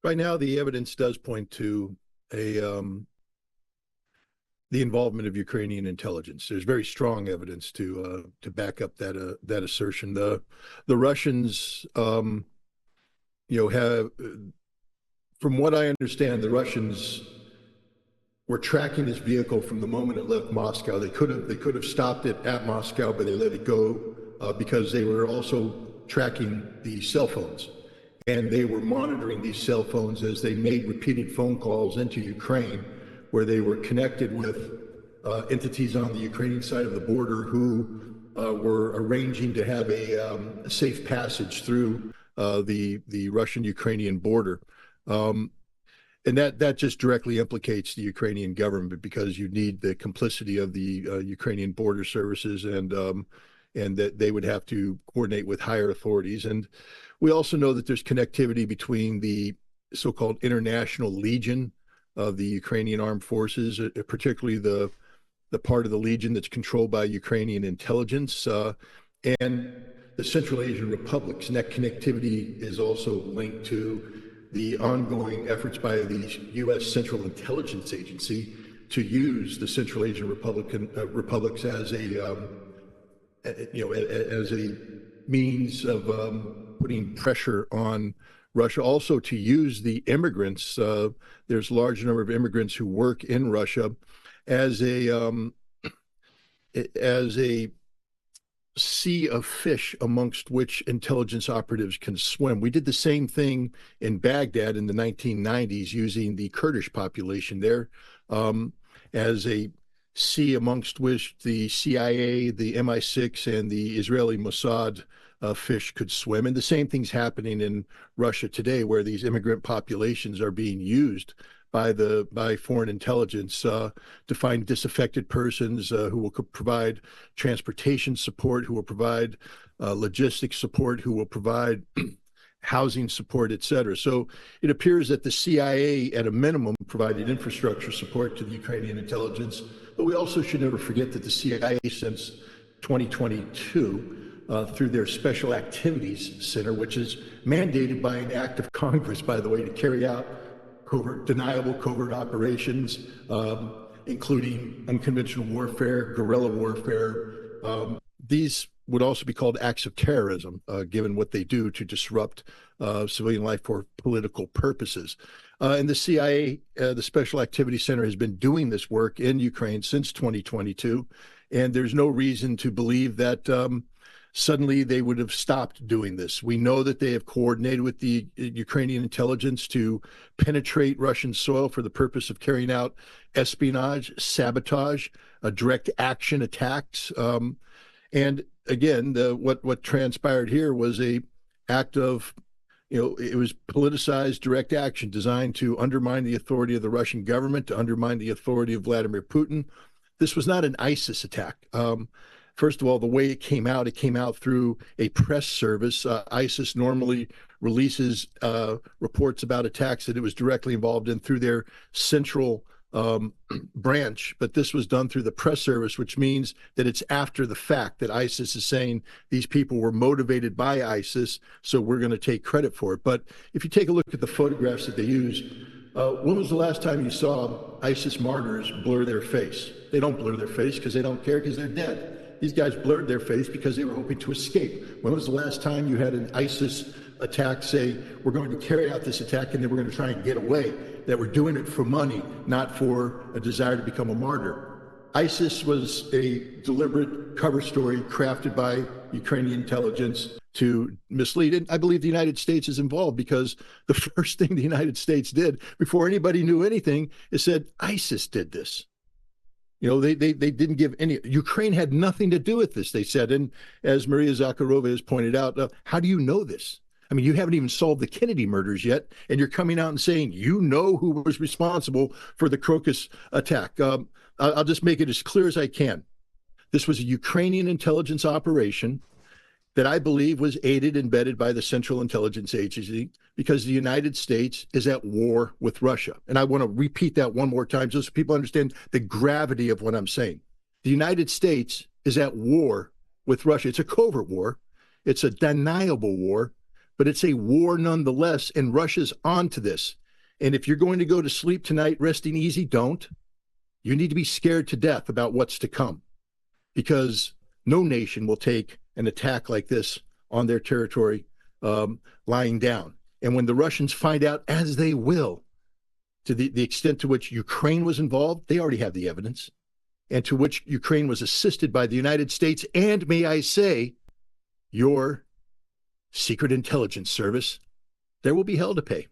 Right now, the evidence does point to a the involvement of Ukrainian intelligence. There's very strong evidence to back up that assertion. The Russians, have, from what I understand, the Russians were tracking this vehicle from the moment it left Moscow. They could have stopped it at Moscow, but they let it go because they were also tracking the cell phones. And they were monitoring these cell phones as they made repeated phone calls into Ukraine, where they were connected with entities on the Ukrainian side of the border who were arranging to have a safe passage through the Russian-Ukrainian border. And that just directly implicates the Ukrainian government, because you need the complicity of the Ukrainian border services, and that they would have to coordinate with higher authorities. And we also know that there's connectivity between the so-called International Legion of the Ukrainian Armed Forces, particularly the part of the Legion that's controlled by Ukrainian intelligence, and the Central Asian republics. And that connectivity is also linked to the ongoing efforts by the U.S. Central Intelligence Agency to use the Central Asian republics as a means of putting pressure on Russia. Also, to use the immigrants. There's a large number of immigrants who work in Russia as a sea of fish amongst which intelligence operatives can swim. We did the same thing in Baghdad in the 1990s, using the Kurdish population there as a sea amongst which the CIA, the MI6, and the Israeli Mossad fish could swim. And the same thing's happening in Russia today, where these immigrant populations are being used by foreign intelligence to find disaffected persons who will provide transportation support, who will provide logistics support, who will provide housing support, et cetera. So it appears that the CIA, at a minimum, provided infrastructure support to the Ukrainian intelligence. But we also should never forget that the CIA, since 2022, through their Special Activities Center, which is mandated by an act of Congress, by the way, to carry out deniable covert operations, including unconventional warfare, guerrilla warfare. These would also be called acts of terrorism, given what they do to disrupt civilian life for political purposes. And the CIA, the Special Activities Center, has been doing this work in Ukraine since 2022, and there's no reason to believe that suddenly they would have stopped doing this. We know that they have coordinated with the Ukrainian intelligence to penetrate Russian soil for the purpose of carrying out espionage, sabotage, direct action attacks. And again, what transpired here was a act of, it was politicized direct action designed to undermine the authority of the Russian government, to undermine the authority of Vladimir Putin. This was not an ISIS attack. First of all, the way it came out through a press service. ISIS normally releases reports about attacks that it was directly involved in through their central branch, but this was done through the press service, which means that it's after the fact that ISIS is saying these people were motivated by ISIS, so we're going to take credit for it. But if you take a look at the photographs that they use, when was the last time you saw ISIS martyrs blur their face? They don't blur their face because they don't care, because they're dead. These guys blurred their face because they were hoping to escape. When was the last time you had an ISIS attack say, we're going to carry out this attack and then we're going to try and get away, that we're doing it for money, not for a desire to become a martyr? ISIS was a deliberate cover story crafted by Ukrainian intelligence to mislead. And I believe the United States is involved, because the first thing the United States did before anybody knew anything is said, ISIS did this. They didn't give any. Ukraine had nothing to do with this, they said. And as Maria Zakharova has pointed out, how do you know this? I mean, you haven't even solved the Kennedy murders yet, and you're coming out and saying you know who was responsible for the Crocus attack. I'll just make it as clear as I can. This was a Ukrainian intelligence operation that I believe was aided and abetted by the Central Intelligence Agency, because the United States is at war with Russia. And I want to repeat that one more time just so people understand the gravity of what I'm saying. The United States is at war with Russia. It's a covert war. It's a deniable war. but it's a war nonetheless, and Russia's onto this. And if you're going to go to sleep tonight resting easy, don't. You need to be scared to death about what's to come, because no nation will take an attack like this on their territory lying down. And when the Russians find out, as they will, to the extent to which Ukraine was involved, they already have the evidence, and to which Ukraine was assisted by the United States and, may I say, your secret intelligence service, there will be hell to pay.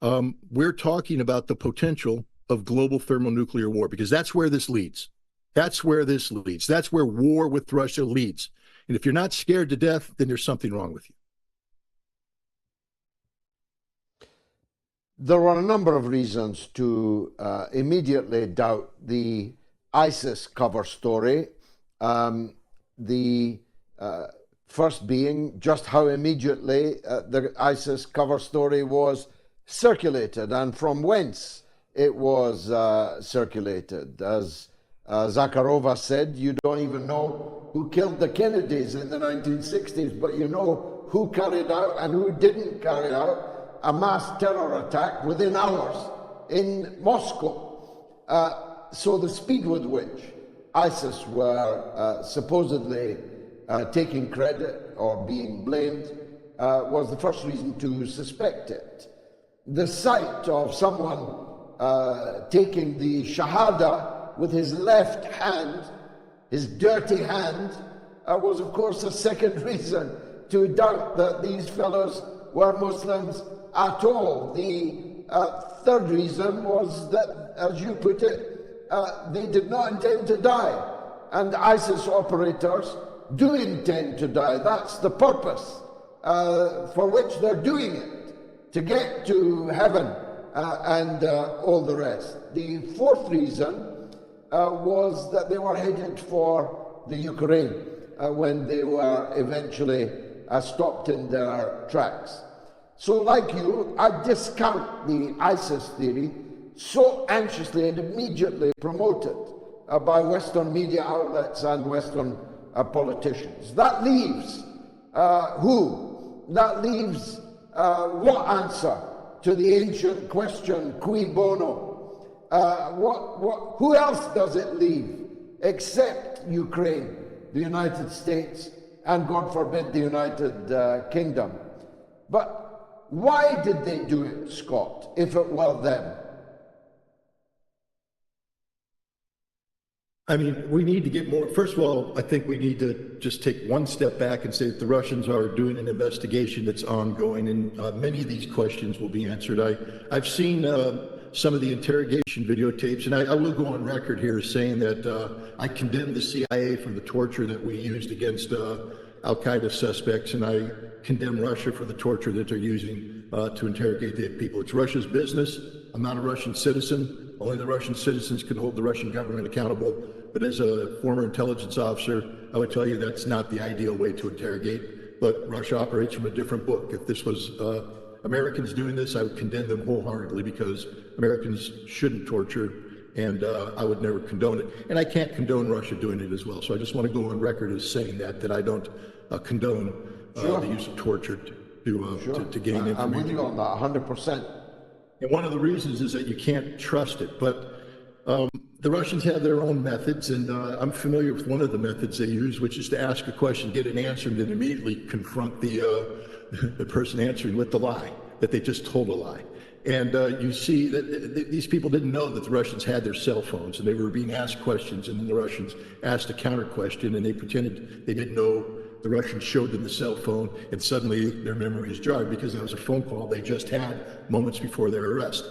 We're talking about the potential of global thermonuclear war, because that's where this leads. That's where this leads. That's where war with Russia leads. And if you're not scared to death, then there's something wrong with you. There were a number of reasons to immediately doubt the ISIS cover story. The first being just how immediately the ISIS cover story was circulated and from whence it was circulated. As Zakharova said, you don't even know who killed the Kennedys in the 1960s, but you know who carried out and who didn't carry out a mass terror attack within hours in Moscow. So the speed with which ISIS were supposedly taking credit or being blamed was the first reason to suspect it. The sight of someone taking the Shahada with his left hand, his dirty hand, was of course a second reason to doubt that these fellows were Muslims at all. The third reason was that, as you put it, they did not intend to die. And ISIS operators do intend to die. That's the purpose for which they're doing it, to get to heaven and all the rest. The fourth reason was that they were headed for the Ukraine when they were eventually stopped in their tracks. So like you, I discount the ISIS theory so anxiously and immediately promoted by Western media outlets and Western politicians. That leaves who? That leaves what answer to the ancient question, cui bono? Who else does it leave except Ukraine, the United States, and God forbid the United Kingdom? But why did they do it, Scott, if it were them? I mean, we need to get more. First of all, I think we need to just take one step back and say that the Russians are doing an investigation that's ongoing, and many of these questions will be answered. I've seen some of the interrogation videotapes, and I will go on record here as saying that I condemn the CIA for the torture that we used against Al-Qaeda suspects, and I condemn Russia for the torture that they're using to interrogate the people. It's Russia's business. I'm not a Russian citizen. Only the Russian citizens can hold the Russian government accountable. But as a former intelligence officer, I would tell you that's not the ideal way to interrogate. But Russia operates from a different book. If this was Americans doing this, I would condemn them wholeheartedly, because Americans shouldn't torture, and I would never condone it. And I can't condone Russia doing it as well. So I just want to go on record as saying that I don't condone the use of torture to gain information. I'm with you on that, 100%. And one of the reasons is that you can't trust it. But the Russians have their own methods, and I'm familiar with one of the methods they use, which is to ask a question, get an answer, and then immediately confront the person answering with the lie, that they just told a lie. And you see that these people didn't know that the Russians had their cell phones, and they were being asked questions, and then the Russians asked a counter question, and they pretended they didn't know. The Russians showed them the cell phone, and suddenly their memory is jarred because that was a phone call they just had moments before their arrest.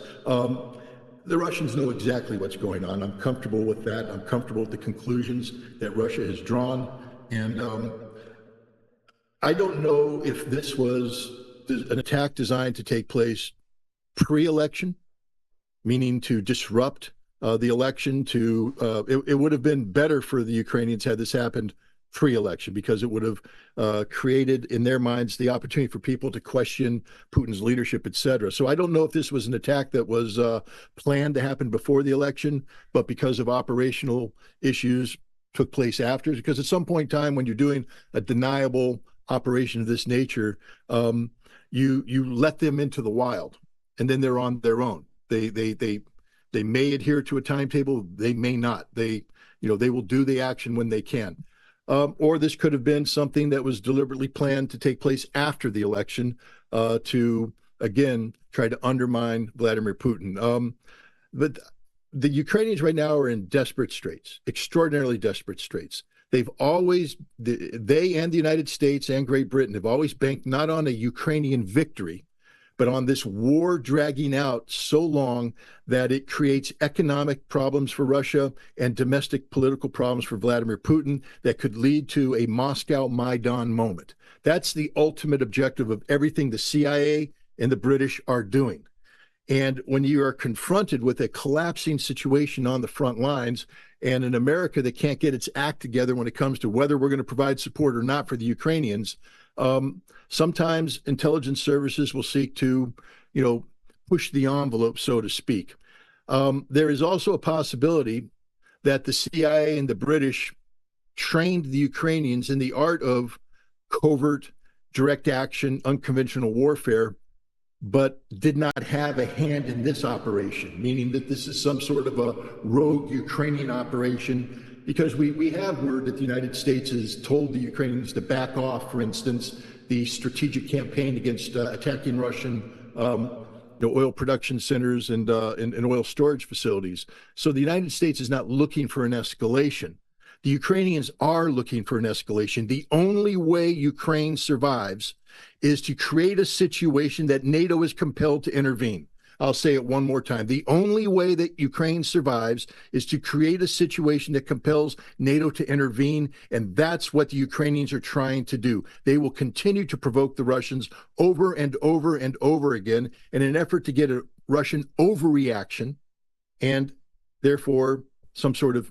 The Russians know exactly what's going on. I'm comfortable with that. I'm comfortable with the conclusions that Russia has drawn. And I don't know if this was an attack designed to take place pre-election, meaning to disrupt the election. It would have been better for the Ukrainians had this happened pre-election, because it would have created in their minds the opportunity for people to question Putin's leadership, etc. So I don't know if this was an attack that was planned to happen before the election, but because of operational issues took place after. Because at some point in time, when you're doing a deniable operation of this nature, you let them into the wild, and then they're on their own. They may adhere to a timetable, they may not. They will do the action when they can. Or this could have been something that was deliberately planned to take place after the election to, again, try to undermine Vladimir Putin. But the Ukrainians right now are in desperate straits, extraordinarily desperate straits. They and the United States and Great Britain have always banked not on a Ukrainian victory, but on this war dragging out so long that it creates economic problems for Russia and domestic political problems for Vladimir Putin that could lead to a Moscow Maidan moment. That's the ultimate objective of everything the CIA and the British are doing. And when you are confronted with a collapsing situation on the front lines and an America that can't get its act together when it comes to whether we're going to provide support or not for the Ukrainians, sometimes intelligence services will seek to, push the envelope, so to speak. There is also a possibility that the CIA and the British trained the Ukrainians in the art of covert, direct action, unconventional warfare, but did not have a hand in this operation, meaning that this is some sort of a rogue Ukrainian operation, because we have word that the United States has told the Ukrainians to back off, for instance, the strategic campaign against attacking Russian oil production centers and oil storage facilities. So the United States is not looking for an escalation. The Ukrainians are looking for an escalation. The only way Ukraine survives is to create a situation that NATO is compelled to intervene. I'll say it one more time. The only way that Ukraine survives is to create a situation that compels NATO to intervene, and that's what the Ukrainians are trying to do. They will continue to provoke the Russians over and over and over again in an effort to get a Russian overreaction and therefore some sort of